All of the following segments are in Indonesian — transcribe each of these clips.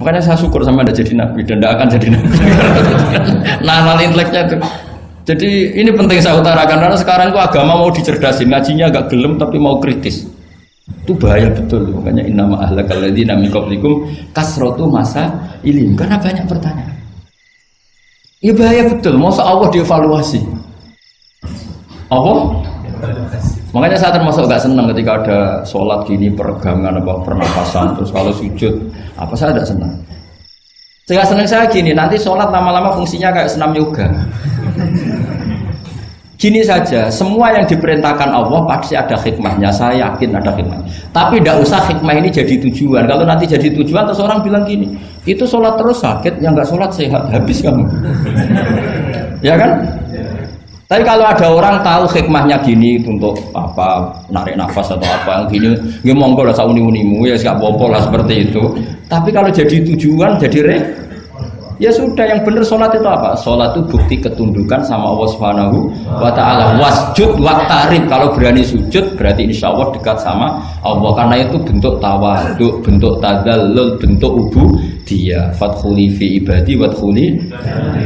Makanya saya syukur sama Anda jadi nabi dan tidak akan jadi nabi. Nah, hal inteleknya itu. Jadi ini penting saya utarakan karena sekarang itu agama mau dicerdasin, ngajinya agak gelem tapi mau kritis. Itu bahaya betul. Makanya innama ahlakal ladzina min qablikum kasratu masa ilim, karena banyak pertanyaan. Ya bahaya betul. Masa Allah dievaluasi. Allah? Makanya saya termasuk gak senang ketika ada sholat gini peregangan apa pernafasan terus kalau sujud apa saya tidak senang. Saya senang saya gini nanti sholat lama-lama fungsinya kayak senam yoga. Gini saja semua yang diperintahkan Allah pasti ada hikmahnya, saya yakin ada hikmah. Tapi tidak usah hikmah ini jadi tujuan. Kalau nanti jadi tujuan terus orang bilang gini itu sholat terus sakit, yang nggak sholat sehat habis kamu. Ya kan? Tapi kalau ada orang tahu hikmahnya gini untuk apa narik nafas atau apa yang gini, ya monggo lah sauni-unimu ya siap bopo lah seperti itu. Tapi kalau jadi tujuan jadi ya sudah yang benar sholat itu apa? Sholat itu bukti ketundukan sama Allah Subhanahu wa Ta'ala. Wasjud waqtarib, kalau berani sujud berarti insya Allah dekat sama Allah. Karena itu bentuk tawaduk, bentuk tadzallul, bentuk ubudiyah. Fadkhuli fi ibadi wadkhuli.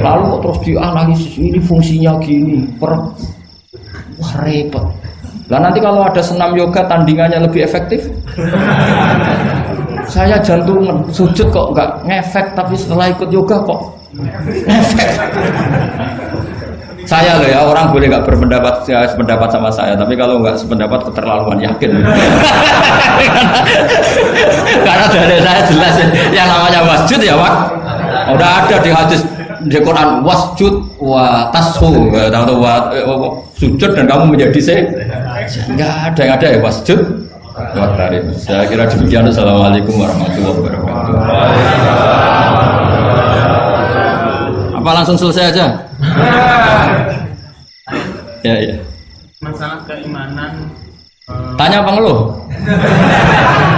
Lalu kok terus dianalisis ini fungsinya gini, wah repot. Lah nanti kalau ada senam yoga tandingannya lebih efektif. Saya jantungan, sujud kok nggak ngefek, tapi setelah ikut yoga kok ngefek. Saya loh ya, orang boleh nggak berpendapat sependapat sama saya, tapi kalau nggak sependapat keterlaluan yakin. Karena dari saya jelas yang namanya wasjud ya Pak. Udah ada di hadis di Quran wasjud wa tashu, atau sujud dan kamu menjadi nggak ada yang ada ya wasjud. Saya kira demikian. Assalamualaikum warahmatullahi wabarakatuh. Apa langsung selesai aja? Ya. Masalah keimanan. Tanya apa ngeluh?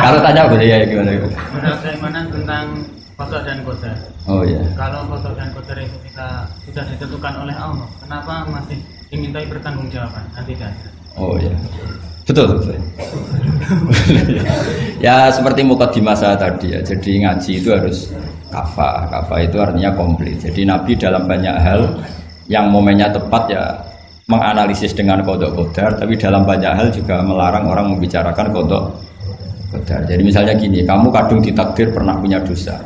Kalau tanya boleh ya gimana? Masalah keimanan tentang qada dan qadar. Oh iya. Kalau qada dan qadar itu kita sudah ditentukan oleh Allah, kenapa masih dimintai pertanggungjawaban? Nanti kan. Oh iya. Betul. Ya seperti mukadimah saya tadi ya. Jadi ngaji itu harus kafah. Kafah itu artinya komplit. Jadi Nabi dalam banyak hal yang momennya tepat ya menganalisis dengan qada qadar, tapi dalam banyak hal juga melarang orang membicarakan qada qadar. Jadi misalnya gini, kamu kadung ditakdir pernah punya dosa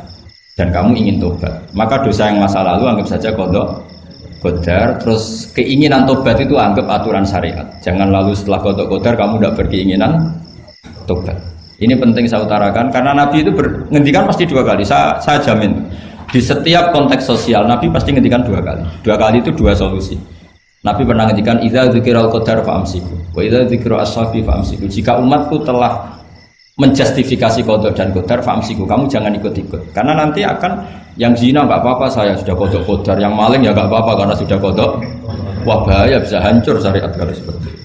dan kamu ingin tobat, maka dosa yang masa lalu anggap saja qada qadar, terus keinginan tobat itu anggap aturan syariat. Jangan lalu setelah qada qadar kamu tidak berkeinginan tobat. Ini penting saya utarakan karena Nabi itu ngendikan pasti dua kali. Saya jamin di setiap konteks sosial Nabi pasti ngendikan dua kali. Dua kali itu dua solusi. Nabi pernah ngendikan idza dzikiral qadar fa'amsiku wa idza dzikra ashabi fa'amsiku. Jika umatku telah menjustifikasi qada dan qadar fa'amsiku, kamu jangan ikut-ikut. Karena nanti akan yang zina enggak apa-apa, saya sudah qada qadar, yang maling ya enggak apa-apa karena sudah qada. Wah bahaya, bisa hancur syariat kalau seperti itu.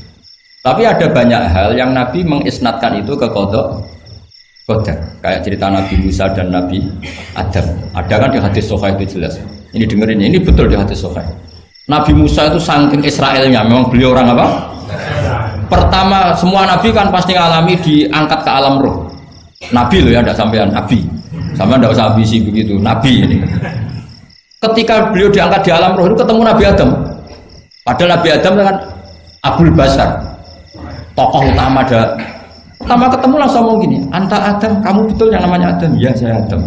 Tapi ada banyak hal yang Nabi mengisnadkan itu ke qada qadar. Kayak cerita Nabi Musa dan Nabi Adam. Ada kan di hadis Sahih itu jelas. Ini dengerin, ini betul di hadis Sahih. Nabi Musa itu saking Israelnya, memang beliau orang apa? Pertama, semua nabi kan pasti ngalami diangkat ke alam roh. Nabi loh ya, tidak sampean nabi. Sama tidak usah ambisi begitu, nabi ini. Ketika beliau diangkat di alam roh itu ketemu Nabi Adam. Padahal Nabi Adam kan Abul Basar, tokoh utama ada. Pertama ketemu langsung ngomong gini, anta Adam, kamu betul yang namanya Adam? Ya saya Adam.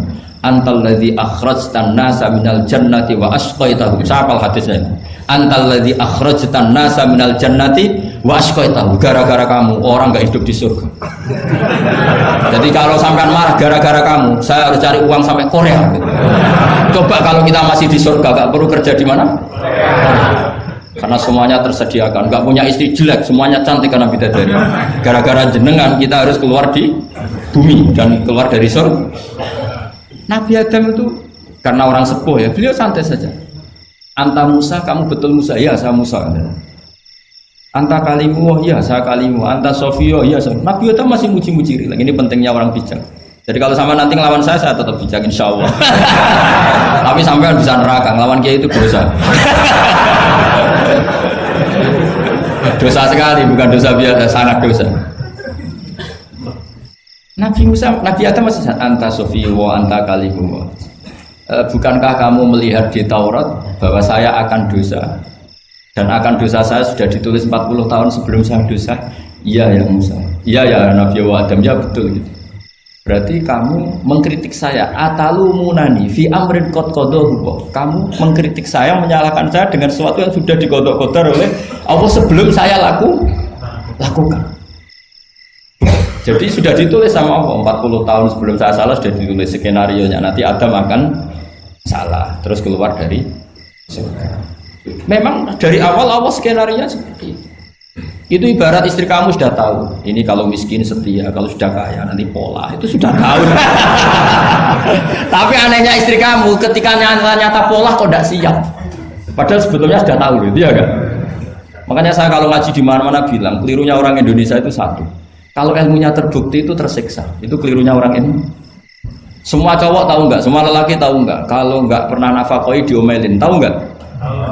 Antal ladzi akhrajtan nasa minal jannati wa asqaitahum. Siapa hadisnya? Antal ladzi akhrajtan nasa minal jannati wa asqaitahum. Gara-gara kamu orang enggak hidup di surga. Jadi kalau sampean marah gara-gara kamu, saya harus cari uang sampai Korea. Coba kalau kita masih di surga, enggak perlu kerja di mana? Karena semuanya tersediakan, enggak punya istri jelek, semuanya cantik karena bidadari. Gara-gara jenengan kita harus keluar di bumi dan keluar dari surga. Nabi Adam itu karena orang sepuh ya, beliau santai saja. Anta Musa, kamu betul Musa? Ya, saya Musa. Anta Kalimu, ya saya Kalimu. Anta Sofio, ya saya. Nabi Adam masih muji-muji. Ini pentingnya orang bijak. Jadi kalau sama nanti ngelawan saya tetap bijak insya Allah. Tapi sampean bisa neraka, ngelawan kiai itu dosa. Dosa sekali, bukan dosa biasa, sangat dosa. Nabi Musa, Nabi Adam masih anta sofi wa anta kalimu. Bukankah kamu melihat di Taurat bahwa saya akan dosa dan akan dosa saya sudah ditulis 40 tahun sebelum saya dosa? Iya ya Musa. Iya ya Nabi Adam, ya betul gitu. Berarti kamu mengkritik saya atalumunani fi amrin qad qadahu. Kamu mengkritik saya, menyalahkan saya dengan sesuatu yang sudah digodok-godok oleh Allah sebelum saya lakukan. Jadi sudah ditulis sama Allah 40 tahun sebelum saya salah, sudah ditulis skenario-nya nanti Adam akan salah terus keluar dari surga. Memang dari awal Allah skenario-nya seperti itu. Itu ibarat istri kamu sudah tahu ini kalau miskin setia, kalau sudah kaya nanti pola, itu sudah tahu. Tapi anehnya istri kamu ketika nyata pola kok tidak siap, padahal sebetulnya sudah tahu gitu ya kan. Makanya saya kalau ngaji di mana-mana bilang kelirunya orang Indonesia itu satu, kalau ilmunya terbukti itu tersiksa, itu kelirunya orang ini. Semua cowok tahu nggak, semua lelaki tahu nggak, kalau nggak pernah nafakoi diomelin, tahu nggak?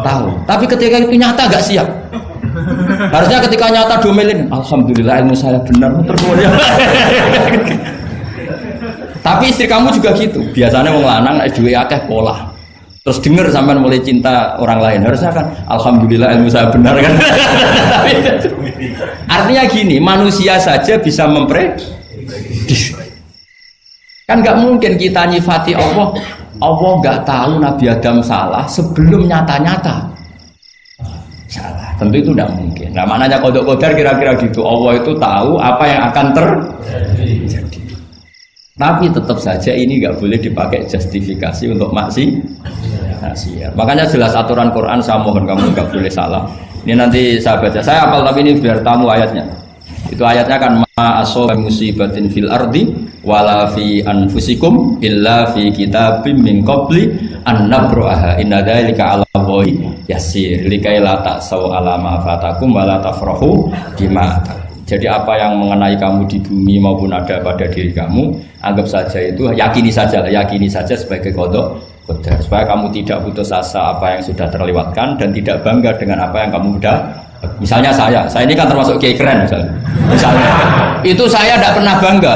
Tahu. Tapi ketika itu nyata nggak siap. Harusnya ketika nyata diomelin, alhamdulillah ilmu saya benar termulia. Tapi istri kamu juga gitu. Biasanya wong lanang nek duwe akeh pola. Terus denger sampean mulai cinta orang lain. Harusnya kan alhamdulillah ilmu saya benar kan. Artinya gini, manusia saja bisa memprediksi. Kan nggak mungkin kita nyifati Allah. Allah nggak tahu Nabi Adam salah sebelum nyata-nyata salah. Tentu itu tidak mungkin. Nah, maknanya kodok kodar kira-kira gitu. Allah itu tahu apa yang akan terjadi. Tapi tetap saja ini nggak boleh dipakai justifikasi untuk maksiat. Makanya jelas aturan Quran, saya mohon kamu nggak boleh salah. Ini nanti saya baca. Saya hafal tapi ini biar tamu ayatnya. Itu ayatnya kan ma asaba musibatin fil ardi wala fi anfusikum illa fi kitabim min qabli an nabraha inna dzalika 'ala Allahi yasir likai la ta'sau 'ala ma fatakum wa la tafrahu bima. Jadi apa yang mengenai kamu di bumi maupun ada pada diri kamu, anggap saja itu yakini saja sebagai qada qadar supaya kamu tidak putus asa apa yang sudah terlewatkan dan tidak bangga dengan apa yang kamu sudah. Misalnya saya ini kan termasuk kiai keren misalnya itu saya tidak pernah bangga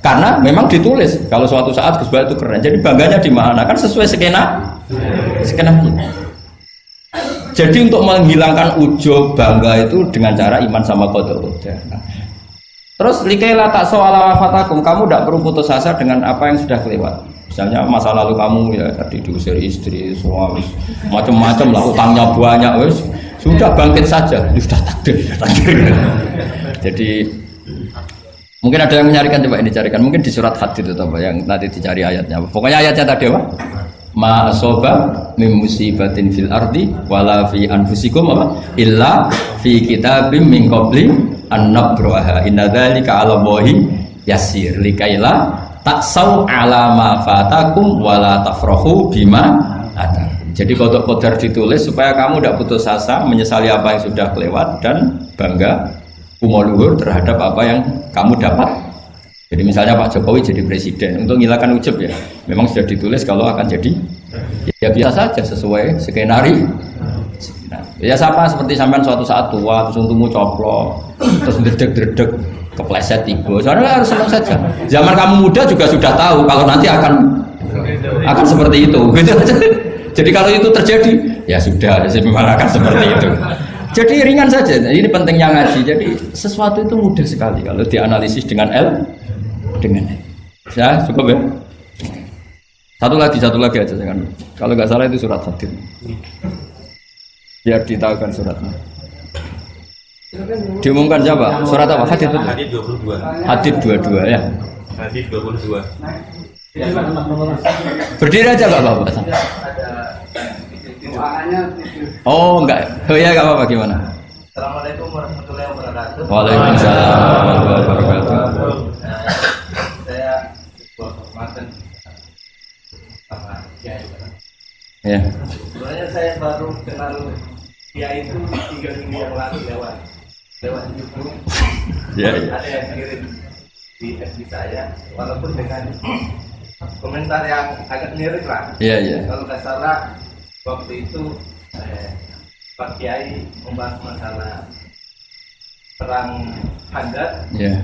karena memang ditulis kalau suatu saat Gus Baik itu keren, jadi bangganya di mana kan sesuai skenanya. Jadi untuk menghilangkan ujub bangga itu dengan cara iman sama qada qadar. Terus likaila tak soal fatakum, kamu tidak perlu putus asa dengan apa yang sudah kelewat. Misalnya masa lalu kamu ya tadi diusir istri, suami, macam-macam lah, utangnya banyak, wes sudah bangkit saja, sudah takdir. Jadi mungkin ada yang menyarikan, coba ini dicarikan, mungkin di surat Hadid itu apa yang nanti dicari ayatnya. Pokoknya ayatnya tadi apa? Ma asoba min musibatin fil ardi wala fi anfusikum apa? Illa fi kitabim min qabli an nabraha inna dzalika 'ala Allahi yasir likaila taksau 'ala ma fatakum wala tafrahu bima atar. Jadi kodok kodar ditulis supaya kamu tidak putus asa menyesali apa yang sudah kelewat dan bangga umur terhadap apa yang kamu dapat. Jadi misalnya Pak Jokowi jadi presiden untuk menghilangkan ujub ya, memang sudah ditulis kalau akan jadi ya biasa saja sesuai skenario. Ya sama seperti sampean suatu saat tua terus untukmu coplok terus dredeg kepleset tiga. Soalnya harus senang saja. Zaman kamu muda juga sudah tahu kalau nanti akan seperti itu. Gitu. Jadi kalau itu terjadi, ya sudah, memang akan seperti itu. Jadi ringan saja. Ini pentingnya ngaji. Jadi sesuatu itu mudah sekali kalau dianalisis dengan dengan. Ya cukup ya. Satu lagi aja kan. Kalau nggak salah itu surat Hadid. Biar ditahukan suratnya. Diumumkan siapa? Surat apa? Hadid itu. Hadid 22. Hadid 22 ya. Hadid 22. Berdiri aja Pak Bapak. Oh enggak. Oh ya enggak apa-apa gimana? Assalamualaikum warahmatullahi wabarakatuh. Waalaikumsalam warahmatullahi wabarakatuh. Saya buat kehormatan sama Kiai. Ya. Sebenarnya saya baru kenal Kiai itu 3 minggu yang lalu lewat YouTube. Ya. Ada yang kirim di FB saya, walaupun dengan komentar yang agak mirip lah. Iya. Kalau nggak salah waktu itu Pak Kiai membahas masalah perang Handar. Iya.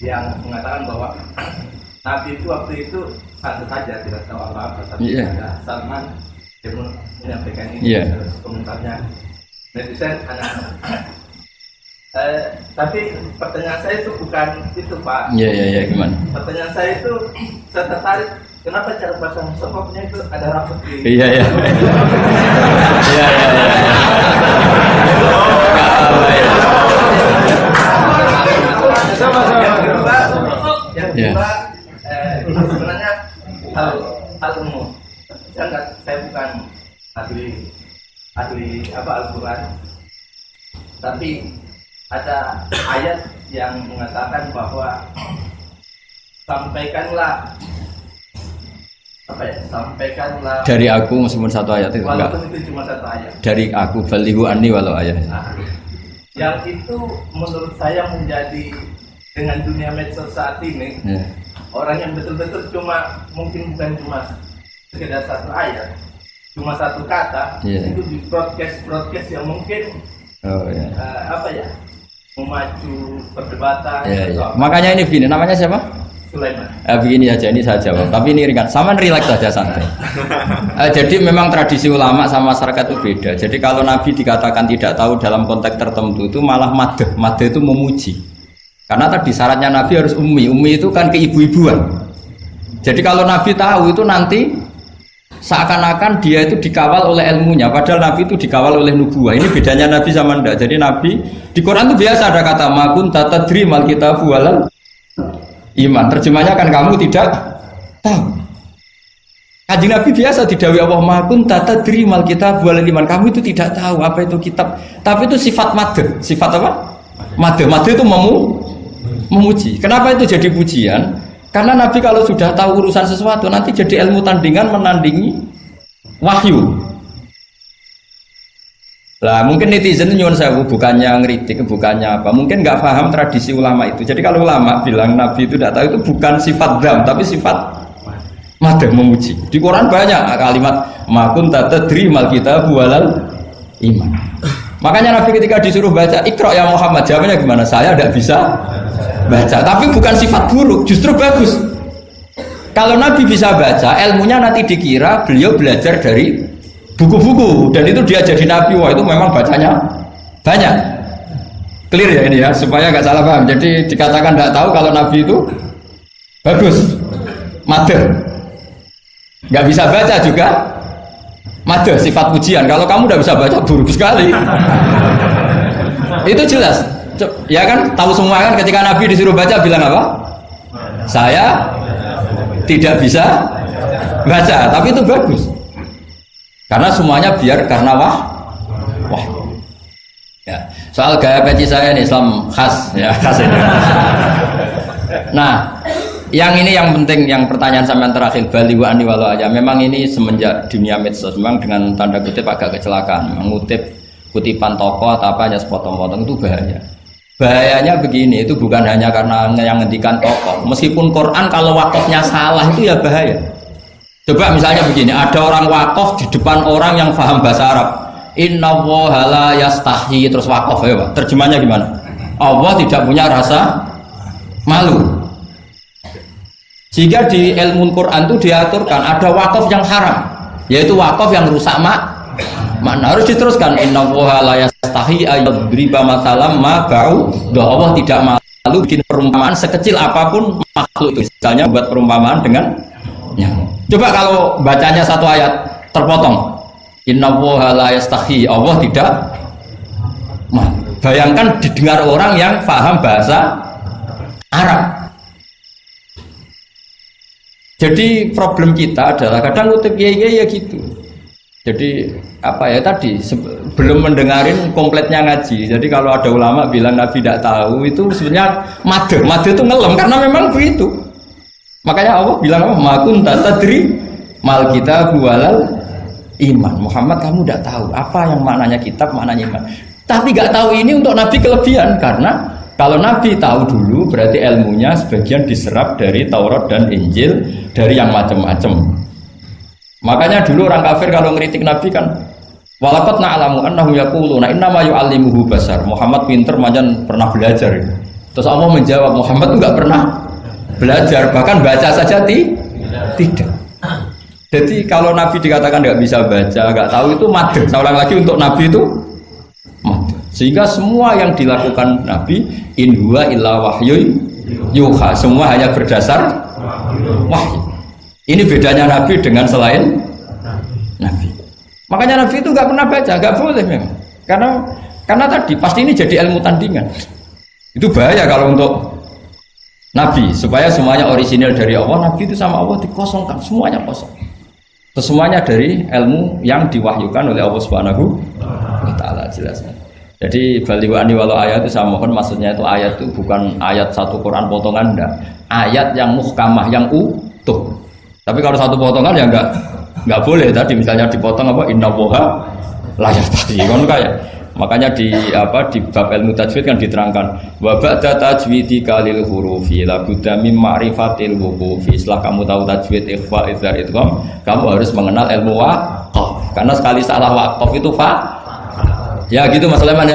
yang mengatakan bahwa Nabi itu waktu itu santai saja, tidak tahu apa-apa, tapi ada Salman yang menyampaikan ini, terus komentarnya netizen anak-anak. Tapi pertanyaan saya itu bukan itu, Pak. Iya, gimana? Pertanyaan saya itu, saya tertarik kenapa cara pasang sokoknya itu ada rambut di. Iya. Iya. Yang kedua, sebenarnya hal umum. Saya bukan ahli Al-Quran, tapi ada ayat yang mengatakan bahwa sampaikanlah dari aku meskipun satu ayat itu walaupun itu cuma satu ayat dari aku balighu anni walau ayat. Yang itu menurut saya menjadi dengan dunia medsos saat ini, orang yang betul-betul mungkin bukan cuma sekedar satu ayat, cuma satu kata, itu di broadcast yang mungkin memacu perdebatan. Makanya ini begini, namanya siapa? Sulaiman. Begini aja, ini saya jawab. Tapi ini ringan, sama relax saja, santai. Jadi memang tradisi ulama sama masyarakat itu beda. Jadi kalau Nabi dikatakan tidak tahu dalam konteks tertentu itu malah madh. Madh itu memuji. Karena tadi syaratnya Nabi harus ummi. Ummi itu kan keibu-ibuan. Jadi kalau Nabi tahu itu nanti seakan-akan dia itu dikawal oleh ilmunya. Padahal Nabi itu dikawal oleh nubuah. Ini bedanya Nabi sama ndak. Jadi Nabi di Quran itu biasa ada kata makun tatadri mal kitabu walal iman. Terjemahnya kan kamu tidak tahu. Kanjeng Nabi biasa didhawuhi Allah makun tatadri mal kitabu walal iman. Kamu itu tidak tahu apa itu kitab. Tapi itu sifat madh. Sifat apa? Madh. Madh itu memuji. Kenapa itu jadi pujian? Karena Nabi kalau sudah tahu urusan sesuatu nanti jadi ilmu tandingan menandingi wahyu. Lah mungkin netizen nyuwun sewu bukannya ngeritik, bukannya apa. Mungkin nggak paham tradisi ulama itu. Jadi kalau ulama bilang Nabi itu tidak tahu itu bukan sifat dzam tapi sifat madh, memuji. Di Quran banyak kalimat makun tatadri mal kitabu walal iman. Makanya Nabi ketika disuruh baca Iqra ya Muhammad, jawabannya gimana? Saya tidak bisa baca. Tapi bukan sifat buruk, justru bagus. Kalau Nabi bisa baca, ilmunya nanti dikira beliau belajar dari buku-buku dan itu dia jadi Nabi. Wah itu memang bacanya banyak. Clear ya ini ya, supaya nggak salah paham. Jadi dikatakan tidak tahu kalau Nabi itu bagus, madh. Nggak bisa baca juga madh, sifat pujian. Kalau kamu udah bisa baca buruk sekali. Itu jelas. Ya kan, tahu semua kan ketika Nabi disuruh baca bilang apa? Saya tidak bisa baca, tapi itu bagus. Karena semuanya biar karena wah. Ya, soal gaya peci saya ini Islam khas ya, khas ini. Nah, yang ini yang penting, yang pertanyaan sampean terakhir balighu anni walau aja. Memang ini semenjak dunia medsos memang dengan tanda kutip agak kecelakaan, mengutip kutipan tokoh atau apa hanya sepotong-potong itu bahaya. Bahayanya begini, itu bukan hanya karena yang ngendikan tokoh. Meskipun Quran kalau wakafnya salah itu ya bahaya. Coba misalnya begini, ada orang wakaf di depan orang yang paham bahasa Arab. Inna woha la yastahi, terus wakaf ya Pak. Terjemahnya gimana? Allah tidak punya rasa malu. Sehingga di ilmu Quran itu diaturkan ada wakaf yang haram, yaitu wakaf yang rusak makna. Harus diteruskan inna woha la yastahi ayyadriba masalam ma ba'u. Allah tidak malu bikin perumpamaan sekecil apapun makhluk itu. Misalnya buat perumpamaan dengan nyamuk. Coba kalau bacanya satu ayat terpotong. Inna woha la yastahi, Allah tidak malu. Bayangkan didengar orang yang paham bahasa Arab. Jadi problem kita adalah kadang ngutip ya gitu. Jadi apa ya tadi belum mendengarin kompletnya ngaji. Jadi kalau ada ulama bilang Nabi tidak tahu itu sebenarnya madh itu ngelem karena memang begitu. Makanya Allah bilang apa? Makun tatadri mal kitabu walal iman. Muhammad kamu tidak tahu apa yang maknanya kitab, maknanya iman. Tapi nggak tahu ini untuk Nabi kelebihan karena kalau Nabi tahu dulu berarti ilmunya sebagian diserap dari Taurat dan Injil, dari yang macam-macam. Makanya dulu orang kafir kalau ngeritik Nabi kan walaqad na'lamu annahu yaquluna innama yu'allimuhu basar. Muhammad pinter macam pernah belajar. Terus Allah menjawab, Muhammad itu nggak pernah belajar, bahkan baca saja tidak. Jadi kalau Nabi dikatakan nggak bisa baca, nggak tahu itu madhab. Saya ulang lagi, untuk Nabi itu madhab. Sehingga semua yang dilakukan Nabi, in huwa illa wahyu yuha, semua hanya berdasar wahyu. Ini bedanya Nabi dengan selain Nabi. Makanya Nabi itu nggak pernah baca, nggak boleh memang. Karena tadi pasti ini jadi ilmu tandingan. Itu bahaya kalau untuk Nabi, supaya semuanya orisinal dari Allah. Nabi itu sama Allah dikosongkan, semuanya kosong. Semuanya dari ilmu yang diwahyukan oleh Allah Subhanahu wa Ta'ala, jelasnya. Jadi baliwani walau ayat itu saya mohon, maksudnya itu ayat itu bukan ayat satu Quran potongan, enggak. Ayat yang muhkamah, yang utuh. Tapi kalau satu potongan ya enggak boleh. Tadi misalnya dipotong apa, inna woha layak tadi kan kayak. Makanya di bab ilmu tajwid kan diterangkan wa ba'da tajwidika lil hurufi la budda mim ma'rifatil wuqufi. Setelah kamu tahu tajwid, ikhfa, izhar, idgham, kamu harus mengenal ilmu waqaf. Karena sekali salah waqaf itu fa. Ya gitu Mas Leman ya.